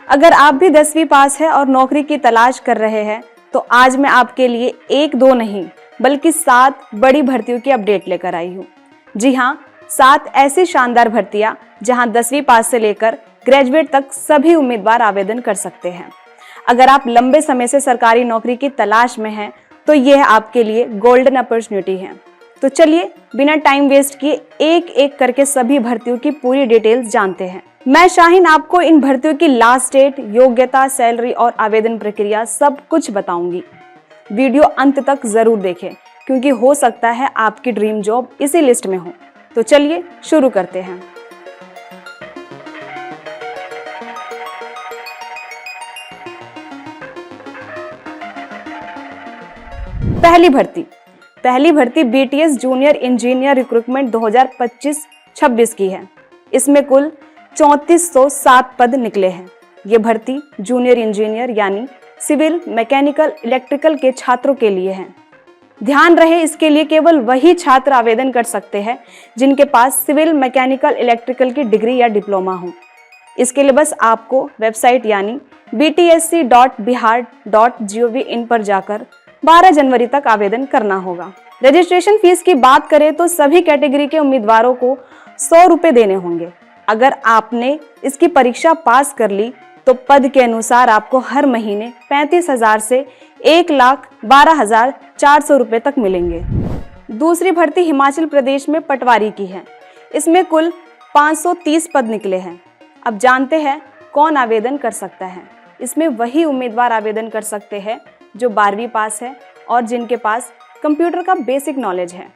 अगर आप भी 10वीं पास है और नौकरी की तलाश कर रहे हैं तो आज मैं आपके लिए एक दो नहीं बल्कि 7 बड़ी भर्तियों की अपडेट लेकर आई हूँ। जी हाँ, 7 ऐसी शानदार भर्तियां जहां 10वीं पास से लेकर ग्रेजुएट तक सभी उम्मीदवार आवेदन कर सकते हैं। अगर आप लंबे समय से सरकारी नौकरी की तलाश में हैं तो यह आपके लिए गोल्डन अपॉर्चुनिटी है। तो चलिए बिना टाइम वेस्ट किए एक एक करके सभी भर्तियों की पूरी डिटेल्स जानते हैं। मैं शाहीन आपको इन भर्तियों की लास्ट डेट, योग्यता, सैलरी और आवेदन प्रक्रिया सब कुछ बताऊंगी। वीडियो अंत तक जरूर देखें क्योंकि हो सकता है आपकी ड्रीम जॉब इसी लिस्ट में हो। तो चलिए शुरू करते हैं। पहली भर्ती बीटीएस जूनियर इंजीनियर रिक्रूटमेंट 2025-26 की है। इसमें कुल 3407 पद निकले हैं। ये भर्ती जूनियर इंजीनियर यानी सिविल, मैकेनिकल, इलेक्ट्रिकल के छात्रों के लिए है। ध्यान रहे, इसके लिए केवल वही छात्र आवेदन कर सकते हैं जिनके पास सिविल, मैकेनिकल, इलेक्ट्रिकल की डिग्री या डिप्लोमा हो। इसके लिए बस आपको वेबसाइट यानी btsc.bihar.gov.in पर जाकर 12 जनवरी तक आवेदन करना होगा। रजिस्ट्रेशन फीस की बात करें तो सभी कैटेगरी के उम्मीदवारों को 100 रुपए देने होंगे। अगर आपने इसकी परीक्षा पास कर ली तो पद के अनुसार आपको हर महीने 35,000 से 1,12,400 रुपए तक मिलेंगे। दूसरी भर्ती हिमाचल प्रदेश में पटवारी की है। इसमें कुल 530 पद निकले हैं। अब जानते हैं कौन आवेदन कर सकता है। इसमें वही उम्मीदवार आवेदन कर सकते हैं जो 12वीं पास है और जिनके पास कंप्यूटर का बेसिक नॉलेज है।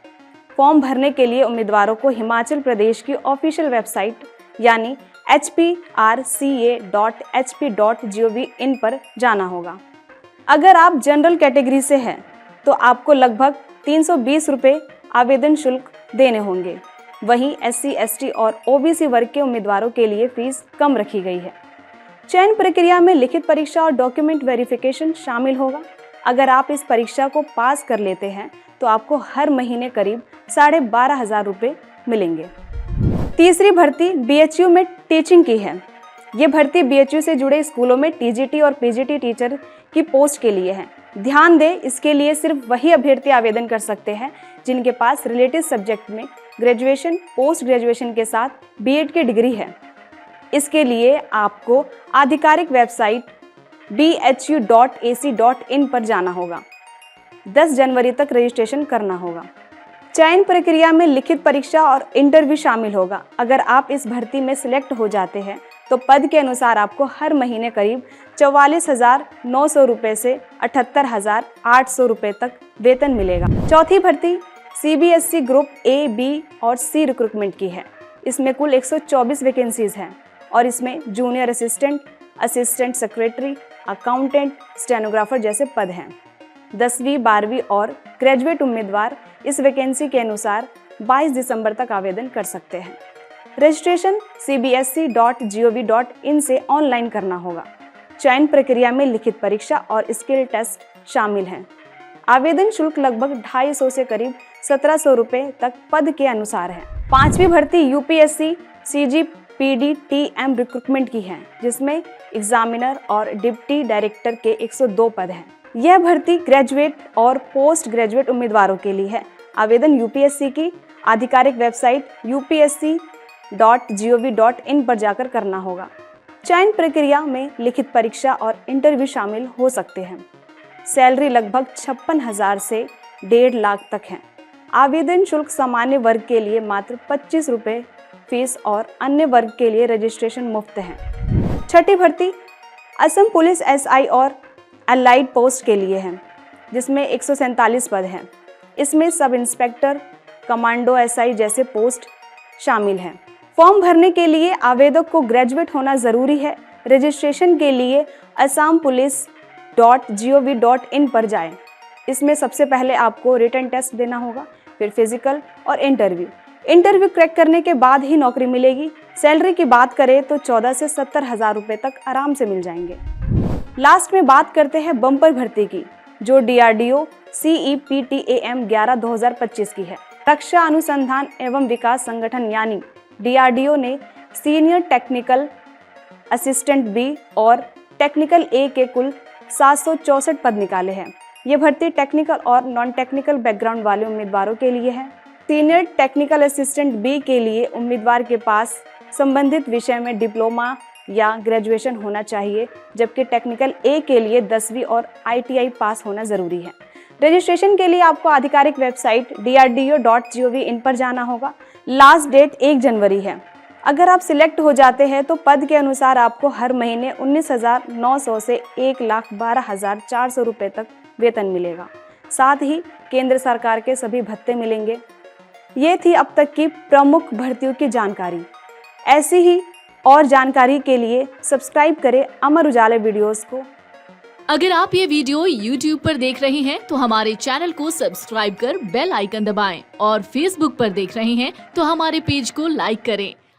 फॉर्म भरने के लिए उम्मीदवारों को हिमाचल प्रदेश की ऑफिशियल वेबसाइट यानी hprca.hp.gov.in पर जाना होगा। अगर आप जनरल कैटेगरी से हैं तो आपको लगभग 320 रुपये आवेदन शुल्क देने होंगे। वहीं SC, ST और OBC वर्ग के उम्मीदवारों के लिए फीस कम रखी गई है। चयन प्रक्रिया में लिखित परीक्षा और डॉक्यूमेंट वेरिफिकेशन शामिल होगा। अगर आप इस परीक्षा को पास कर लेते हैं तो आपको हर महीने करीब 12,500 रुपये मिलेंगे। तीसरी भर्ती BHU में टीचिंग की है। ये भर्ती BHU से जुड़े स्कूलों में TGT और PGT टीचर की पोस्ट के लिए है। ध्यान दें, इसके लिए सिर्फ वही अभ्यर्थी आवेदन कर सकते हैं जिनके पास रिलेटेड सब्जेक्ट में ग्रेजुएशन, पोस्ट ग्रेजुएशन के साथ BEd की डिग्री है। इसके लिए आपको आधिकारिक वेबसाइट bhu.ac.in पर जाना होगा। 10 जनवरी तक रजिस्ट्रेशन करना होगा। चयन प्रक्रिया में लिखित परीक्षा और इंटरव्यू शामिल होगा। अगर आप इस भर्ती में सिलेक्ट हो जाते हैं तो पद के अनुसार आपको हर महीने करीब 44,900 रुपये से 78,800 रुपये तक वेतन मिलेगा। चौथी भर्ती CBSE ग्रुप A, B और C रिक्रूटमेंट की है। इसमें कुल 124 वैकेंसीज हैं और इसमें junior assistant, assistant secretary, accountant, stenographer जैसे पद हैं। 10वीं, 12वीं और ग्रेजुएट उम्मीदवार इस वैकेंसी के अनुसार 22 दिसंबर तक आवेदन कर सकते हैं। रजिस्ट्रेशन cbsc.gov.in से ऑनलाइन करना होगा। चयन प्रक्रिया में लिखित परीक्षा और स्किल टेस्ट शामिल हैं। आवेदन शुल्क लगभग 250 से करीब 1700 रुपये तक पद के अनुसार है। पांचवी भर्ती UPSC CGPD TM रिक्रूटमेंट की है, जिसमें एग्जामिनर और डिप्टी डायरेक्टर के 102 पद हैं। यह भर्ती ग्रेजुएट और पोस्ट ग्रेजुएट उम्मीदवारों के लिए है। आवेदन UPSC की आधिकारिक वेबसाइट upsc.gov.in पर जाकर करना होगा। चयन प्रक्रिया में लिखित परीक्षा और इंटरव्यू शामिल हो सकते हैं। सैलरी लगभग 56,000 से 1.5 लाख तक है। आवेदन शुल्क सामान्य वर्ग के लिए मात्र 25 रुपये फीस और अन्य वर्ग के लिए रजिस्ट्रेशन मुफ्त है। छठी भर्ती असम पुलिस SI और अलाइड पोस्ट के लिए है, जिसमें 147 पद हैं। इसमें सब इंस्पेक्टर, कमांडो SI जैसे पोस्ट शामिल हैं। फॉर्म भरने के लिए आवेदक को ग्रेजुएट होना जरूरी है। रजिस्ट्रेशन के लिए assampolice.gov.in पर जाएं। इसमें सबसे पहले आपको रिटन टेस्ट देना होगा, फिर फिजिकल और इंटरव्यू क्रैक करने के बाद ही नौकरी मिलेगी। सैलरी की बात करें तो 14 से 70,000 रुपये तक आराम से मिल जाएंगे। लास्ट में बात करते हैं बम्पर भर्ती की, जो DRDO CEPTAM 11/2025 की है। रक्षा अनुसंधान एवं विकास संगठन यानी DRDO ने सीनियर टेक्निकल असिस्टेंट बी और टेक्निकल ए के कुल 764 पद निकाले हैं। ये भर्ती टेक्निकल और नॉन टेक्निकल बैकग्राउंड वाले उम्मीदवारों के लिए है। सीनियर टेक्निकल असिस्टेंट बी के लिए उम्मीदवार के पास संबंधित विषय में डिप्लोमा या ग्रेजुएशन होना चाहिए, जबकि टेक्निकल ए के लिए 10वीं और ITI पास होना जरूरी है। रजिस्ट्रेशन के लिए आपको आधिकारिक वेबसाइट drdo.gov.in पर जाना होगा। लास्ट डेट 1 जनवरी है। अगर आप सिलेक्ट हो जाते हैं तो पद के अनुसार आपको हर महीने 19,900 से 1,12,400 रुपये तक वेतन मिलेगा। साथ ही केंद्र सरकार के सभी भत्ते मिलेंगे। ये थी अब तक की प्रमुख भर्तियों की जानकारी। ऐसी ही और जानकारी के लिए सब्सक्राइब करें अमर उजाला वीडियोस को। अगर आप ये वीडियो YouTube पर देख रहे हैं तो हमारे चैनल को सब्सक्राइब कर बेल आइकन दबाएं और Facebook पर देख रहे हैं तो हमारे पेज को लाइक करें।